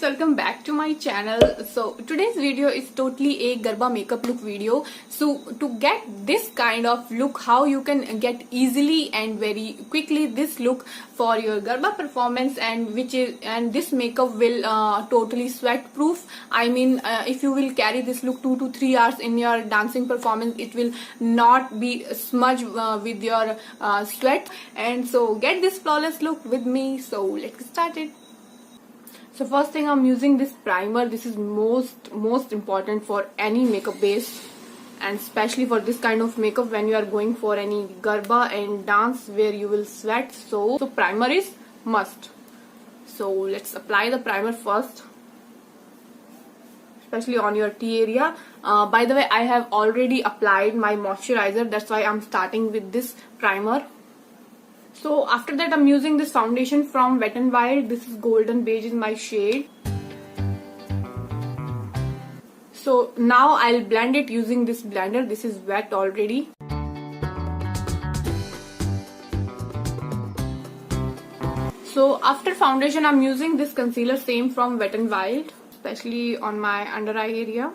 guys, welcome back to my channel. So today's video is totally a Garba makeup look video. So to get this kind of look, how you can get easily and very quickly this look for your Garba performance, and this makeup will totally sweat proof. I mean, if you will carry this look 2 to 3 hours in your dancing performance, it will not be smudged with your sweat. And so get this flawless look with me. So let's get started. So first thing, I'm using this primer. This is most important for any makeup base, and especially for this kind of makeup when you are going for any Garba and dance where you will sweat. So primer is must. So let's apply the primer first, especially on your T area. By the way, I have already applied my moisturizer. That's why I'm starting with this primer. So after that, I'm using this foundation from Wet n Wild. This is Golden Beige in my shade. So now I'll blend it using this blender. This is wet already. So after foundation, I'm using this concealer, same from Wet n Wild, especially on my under eye area.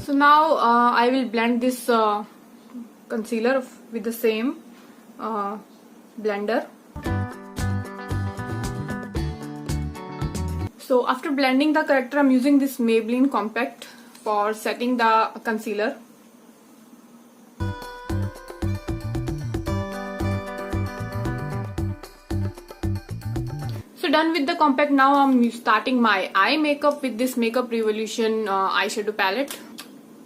So now I will blend this concealer with the same blender. So after blending the corrector, I'm using this Maybelline Compact for setting the concealer. So done with the compact. Now I'm starting my eye makeup with this Makeup Revolution eyeshadow palette.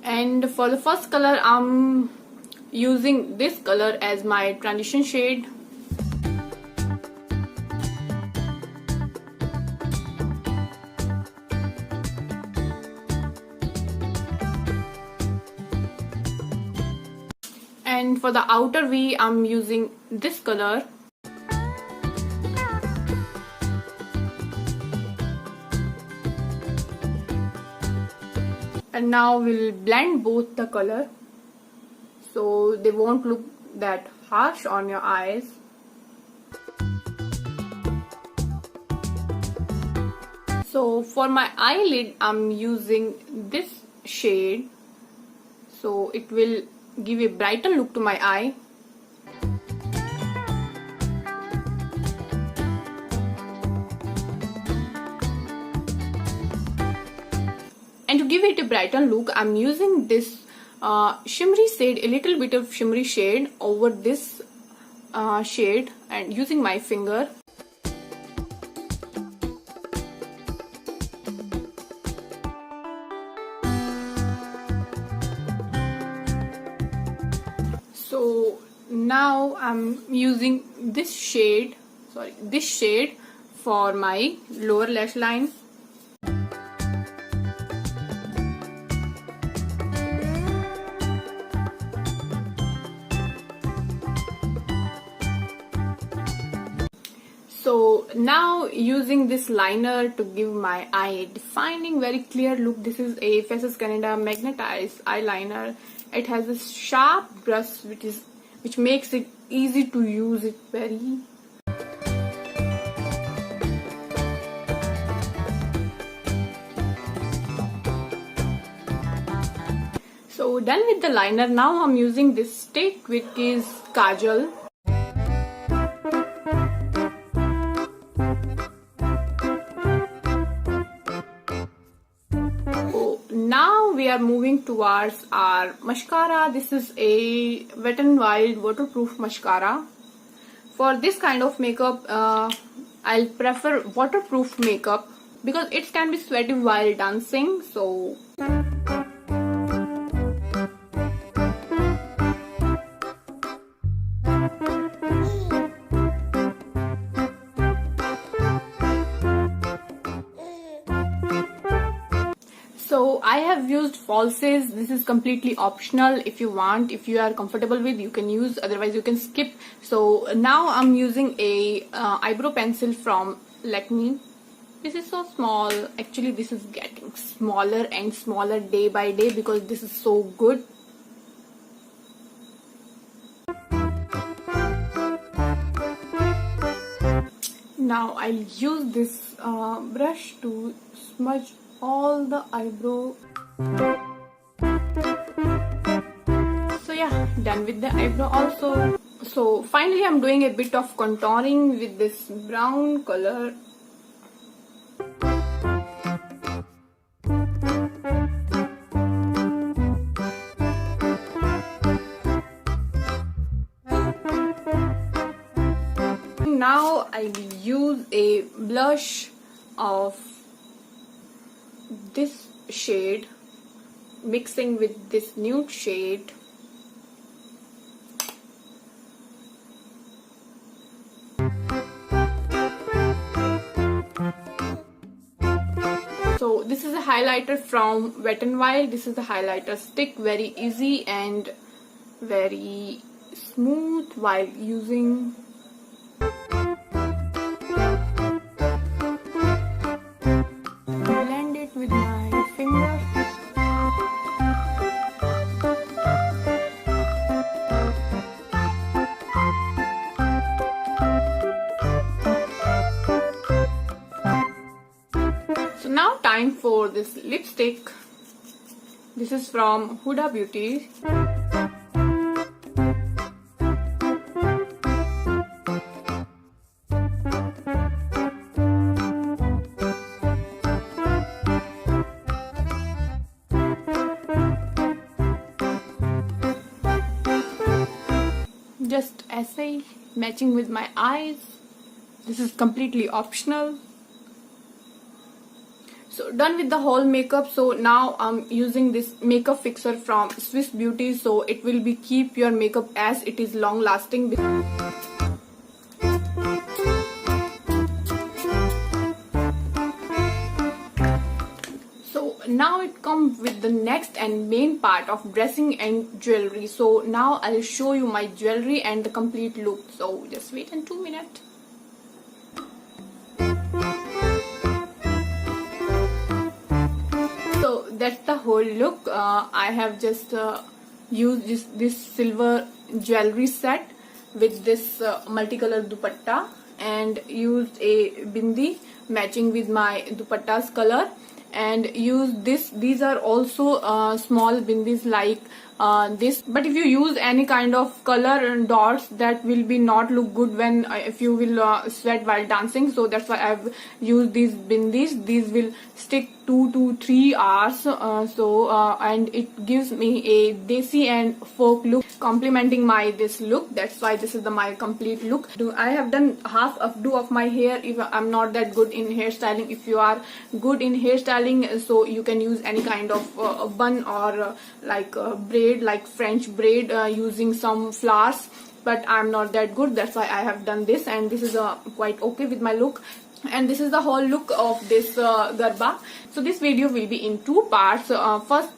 And for the first color, I'm using this color as my transition shade. And for the outer V, I'm using this color. And now we'll blend both the color, so they won't look that harsh on your eyes. So for my eyelid, I'm using this shade, so it will give a brighter look to my eye. And to give it a brighter look, I'm using this shimmery shade, a little bit of shimmery shade over this shade, and using my finger. So now I'm using this shade for my lower lash line. So now using this liner to give my eye a defining, very clear look. This is a Faces Canada magnetized eyeliner. It has a sharp brush which makes it easy to use it very. So done with the liner. Now I'm using this Stay Quickies kajal. Now we are moving towards our mascara. This is a Wet n Wild waterproof mascara. For this kind of makeup, I'll prefer waterproof makeup because it can be sweaty while dancing. So I have used falsies. This is completely optional. If you want, if you are comfortable with, you can use, otherwise you can skip. So now I'm using a eyebrow pencil from Lakme. This is so small. Actually, this is getting smaller and smaller day by day because this is so good. Now I'll use this brush to smudge all the eyebrow. So yeah, done with the eyebrow also. So finally I'm doing a bit of contouring with this brown color. Now I will use a blush of this shade mixing with this nude shade. So this is a highlighter from Wet n Wild. This is the highlighter stick, very easy and very smooth while using. Blend it with my finger. So now time for this lipstick. This is from Huda Beauty. Just essay matching with my eyes. This is completely optional. So done with the whole makeup. So now I'm using this makeup fixer from Swiss Beauty, so it will be keep your makeup as it is long lasting. So now it comes with the next and main part of dressing and jewelry. So now I'll show you my jewelry and the complete look. So just wait in 2 minutes. So that's the whole look. I have just used this silver jewelry set with this multicolor dupatta and used a bindi matching with my dupatta's color, and use these are also small bindis like this, but if you use any kind of color and dots, that will be not look good when if you will sweat while dancing. So that's why I've used these bindis. These will stick 2 to 3 hours, and it gives me a desi and folk look, complementing my this look. That's why this is my complete look. I have done half of my hair. If I'm not that good in hairstyling, if you are good in hairstyling, so you can use any kind of bun or like braid, like French braid, using some flowers, but I'm not that good. That's why I have done this, and this is quite okay with my look. And this is the whole look of this Garba. So this video will be in 2 parts. First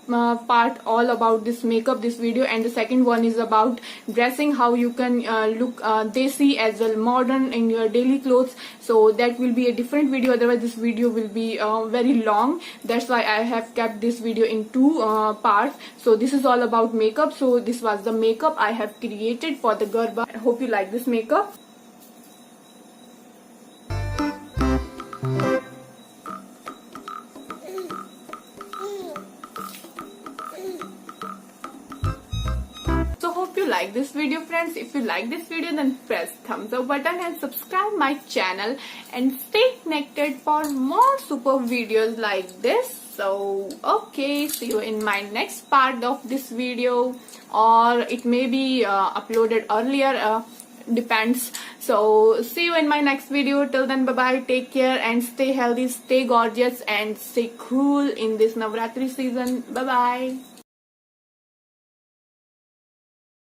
part all about this makeup, this video, and the second one is about dressing, how you can look desi as well modern in your daily clothes. So that will be a different video, otherwise this video will be very long. That's why I have kept this video in 2 parts. So this is all about makeup. So this was the makeup I have created for the Garba. I hope you like this makeup. Like this video, friends. If you like this video, then press thumbs up button and subscribe my channel and stay connected for more super videos like this. So okay, see you in my next part of this video, or it may be uploaded earlier, depends. So see you in my next video. Till then, bye bye, take care and stay healthy, stay gorgeous and stay cool in this Navratri season. Bye bye.